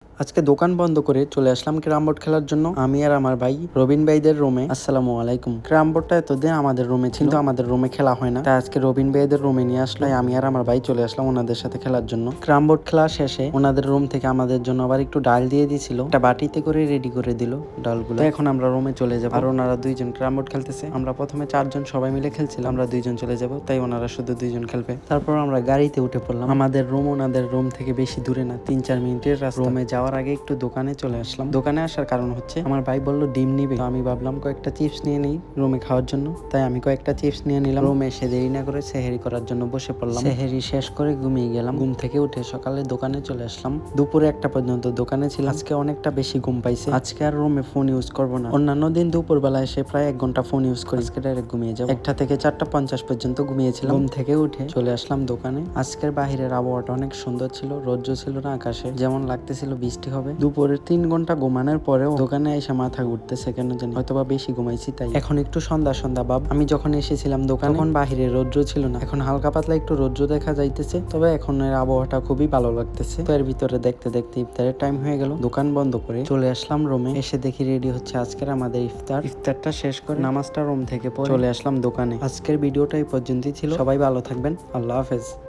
আজকে দোকান বন্ধ করে চলে আসলাম ক্যারাম বোর্ড খেলার জন্য। আমি আর আমার ভাই রবিন ভাইদের রুমে। আসসালামু আলাইকুম। ক্যারাম বোর্ডটা এতদিন আমাদের রুমে ছিল, কিন্তু আমাদের রুমে খেলা হয় না, তাই আজকে রবিন ভাইদের রুমে নিয়ে আসলো। আমি আর আমার ভাই চলে আসলাম ওনাদের সাথে খেলার জন্য। ক্যারাম বোর্ড খেলা শেষে ওনাদের রুম থেকে আমাদের জন্য আবার একটু ডাল দিয়ে দিয়েছিল, একটা বাটিতে করে রেডি করে দিল ডালগুলো। এখন আমরা রুমে চলে যাবো, আর ওনারা দুইজন ক্যারাম বোর্ড খেলতেছে। আমরা প্রথমে চারজন সবাই মিলে খেলছিলাম, আমরা দুইজন চলে যাব, তাই ওনারা শুধু দুইজন খেলবে। তারপর আমরা গাড়িতে উঠে পড়লাম। আমাদের রুম ওনাদের রুম থেকে বেশি দূরে না, 3-4 মিনিটের রাস্তা। রুমে যাওয়ার আগে একটু দোকানে চলে আসলাম। দোকানে আসার কারণ হচ্ছে আমার ভাই বললো ডিম নিবে, তো আমি ভাবলাম কয়েকটা চিপস নিয়ে নেই রুমে খাওয়ার জন্য, তাই আমি কয়েকটা চিপস নিয়ে নিলাম। রুমে এসে দেরি না করে সেহেরি করার জন্য বসে পড়লাম। সেহেরি শেষ করে ঘুমিয়ে গেলাম। ঘুম থেকে উঠে সকালে দোকানে চলে আসলাম। দুপুরে 1টা পর্যন্ত দোকানে ছিলাম। আজকে অনেকটা বেশি ঘুম পাইছে। আজকে আর রুমে ফোন ইউজ করবো না। অন্যান্য দিন দুপুর বেলা এসে প্রায় 1 ঘন্টা ফোন ইউজ করি, আজকে ডাইরেক্ট ঘুমিয়ে যাবো। 1টা থেকে 4:50 পর্যন্ত ঘুমিয়েছিলাম। ঘুম থেকে উঠে চলে আসলাম দোকানে। আজকের বাহিরের আবহাওয়াটা অনেক সুন্দর ছিল, রৌদ্র ছিল না আকাশে, যেমন লাগতেছিল বৃষ্টি হবে। দুপুরে 3 ঘন্টা ঘুমানোর পরেও দোকানে এসে মাথা ঘুরতেছে কেন জানি, হয়তোবা বেশি ঘুমাইছি তাই। এখন একটু সন্ধ্যা সন্ধ্যা ভাব। আমি যখন এসেছিলাম দোকানে তখন বাহিরে রৌদ্র ছিল না, এখন হালকা পাতলা একটু রৌদ্র দেখা যাইতেছে, তবে এখন এর আবহাওয়াটা খুবই ভালো লাগতেছে। তো এর ভিতরে দেখতে দেখতে ইফতারের টাইম হয়ে গেল। দোকান বন্ধ করে চলে আসলাম রুমে। এসে দেখি রেডি হচ্ছে আজকের আমাদের ইফতার। ইফতারটা শেষ করে নামাজটা রুম থেকে পড়ে চলে আসলাম দোকানে। আজকের ভিডিওটা এই পর্যন্তই ছিল। সবাই ভালো থাকবেন, আল্লাহ হাফেজ।